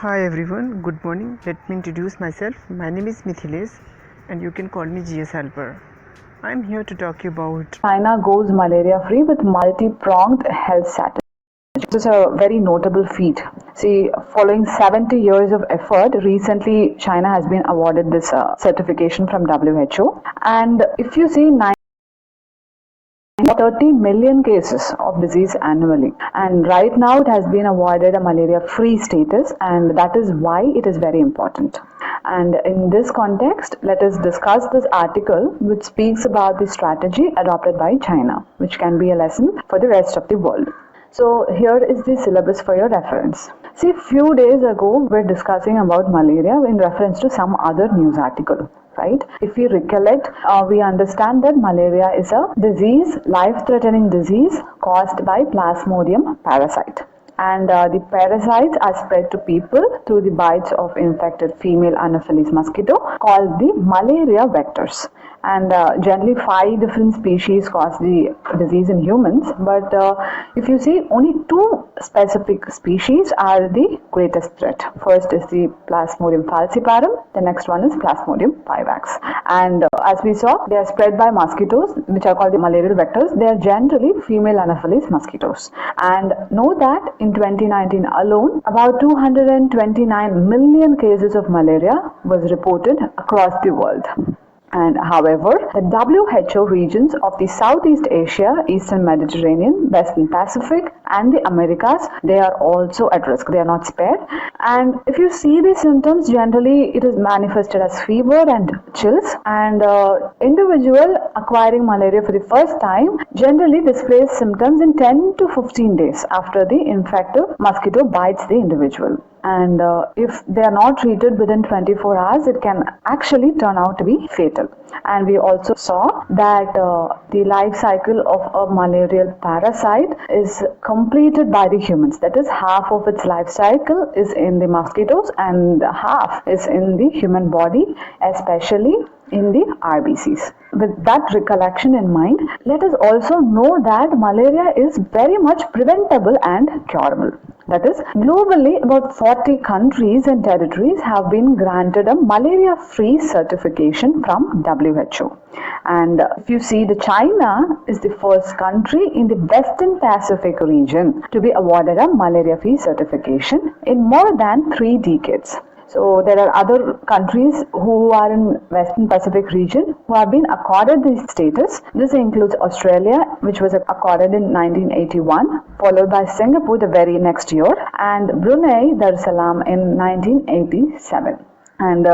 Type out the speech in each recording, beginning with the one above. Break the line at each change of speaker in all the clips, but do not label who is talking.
Hi everyone, good morning. Let me introduce myself. My name is Mithiles and you can call me GS Helper. I'm here to talk about
China goes malaria free with multi-pronged health strategy. This is a very notable feat. See, following 70 years of effort, recently China has been awarded this certification from WHO. And if you see, 30 million cases of disease annually, and right now it has been awarded a malaria free status, and that is why it is very important. And in this context, let us discuss this article which speaks about the strategy adopted by China, which can be a lesson for the rest of the world. So here is the syllabus for your reference. See, few days ago we're discussing about malaria in reference to some other news article. Right? If we recollect, we understand that malaria is a disease, life-threatening disease caused by Plasmodium parasite. And the parasites are spread to people through the bites of infected female Anopheles mosquito called the malaria vectors. And generally 5 different species cause the disease in humans, but if you see, only 2 specific species are the greatest threat. First is the Plasmodium falciparum, the next one is Plasmodium vivax. And as we saw, they are spread by mosquitoes which are called the malarial vectors. They are generally female Anopheles mosquitoes. And know that in 2019 alone, about 229 million cases of malaria was reported across the world. And however, the WHO regions of the Southeast Asia, Eastern Mediterranean, Western Pacific and the Americas, they are also at risk. They are not spared. And if you see the symptoms, generally it is manifested as fever and chills, and individual acquiring malaria for the first time generally displays symptoms in 10 to 15 days after the infective mosquito bites the individual. And if they are not treated within 24 hours, it can actually turn out to be fatal. And we also saw that the life cycle of a malarial parasite is completed by the humans. That is, half of its life cycle is in the mosquitoes and half is in the human body, especially in the RBCs. With that recollection in mind, let us also know that malaria is very much preventable and curable. That is, globally, about 40 countries and territories have been granted a malaria-free certification from WHO. And if you see, the China is the first country in the Western Pacific region to be awarded a malaria-free certification in more than 3 decades. So there are other countries who are in Western Pacific region who have been accorded this status. This includes Australia, which was accorded in 1981, followed by Singapore the very next year, and Brunei Darussalam in 1987. And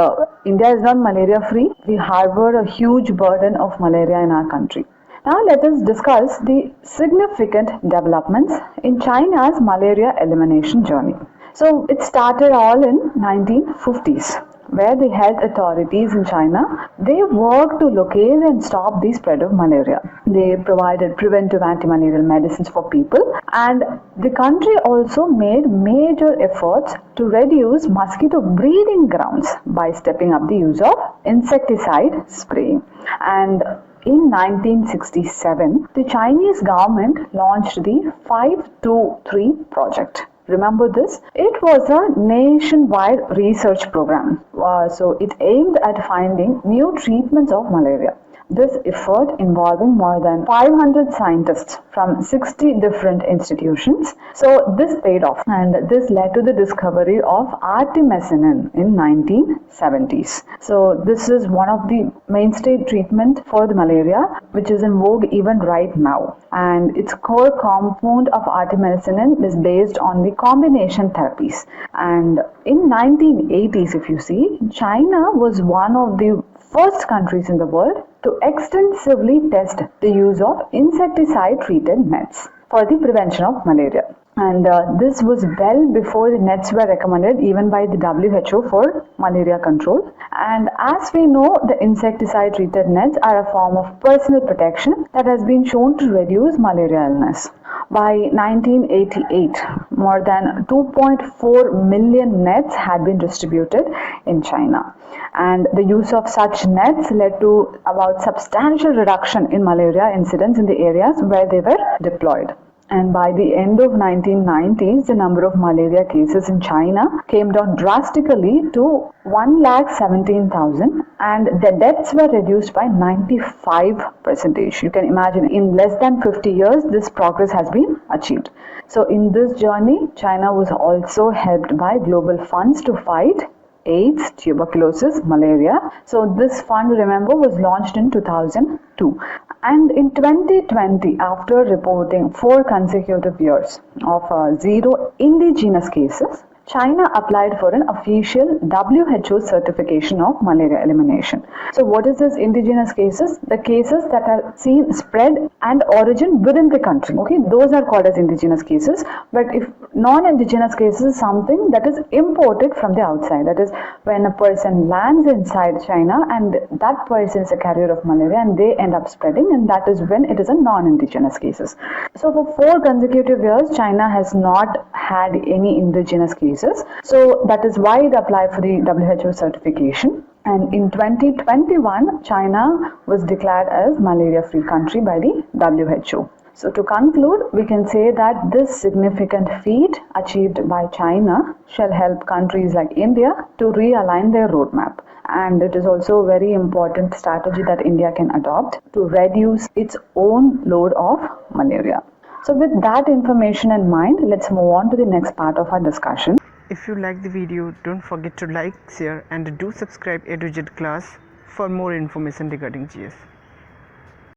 India is not malaria free. We harbor a huge burden of malaria in our country. Now let us discuss the significant developments in China's malaria elimination journey. So it started all in 1950s, where the health authorities in China, they worked to locate and stop the spread of malaria. They provided preventive anti-malarial medicines for people, and the country also made major efforts to reduce mosquito breeding grounds by stepping up the use of insecticide spraying. And in 1967, the Chinese government launched the 523 project. Remember this? It was a nationwide research program. So it aimed at finding new treatments of malaria. This effort, involving more than 500 scientists from 60 different institutions, so this paid off, and this led to the discovery of artemisinin in 1970s. So this is one of the mainstay treatment for the malaria, which is in vogue even right now. And its core compound of artemisinin is based on the combination therapies. And in 1980s, if you see, China was one of the first countries in the world to extensively test the use of insecticide-treated nets for the prevention of malaria. And this was well before the nets were recommended even by the WHO for malaria control. And as we know, the insecticide-treated nets are a form of personal protection that has been shown to reduce malaria illness. By 1988, more than 2.4 million nets had been distributed in China. And the use of such nets led to about substantial reduction in malaria incidence in the areas where they were deployed. And by the end of 1990s, the number of malaria cases in China came down drastically to 1,17,000 and the deaths were reduced by 95%. You can imagine in less than 50 years, this progress has been achieved. So in this journey, China was also helped by global funds to fight AIDS, tuberculosis, malaria. So this fund, remember, was launched in 2002. And in 2020, after reporting 4 consecutive years of 0 indigenous cases, China applied for an official WHO certification of malaria elimination. So what is this indigenous cases? The cases that are seen spread and origin within the country. Okay, those are called as indigenous cases. But if non-indigenous cases is something that is imported from the outside. That is when a person lands inside China and that person is a carrier of malaria and they end up spreading, and that is when it is a non-indigenous cases. So for 4 consecutive years, China has not had any indigenous cases. So that is why it applied for the WHO certification. And in 2021, China was declared as malaria-free country by the WHO. So to conclude, we can say that this significant feat achieved by China shall help countries like India to realign their roadmap. And it is also a very important strategy that India can adopt to reduce its own load of malaria. So with that information in mind, let's move on to the next part of our discussion.
If you like the video, don't forget to like, share and do subscribe EduJet class for more information regarding GS.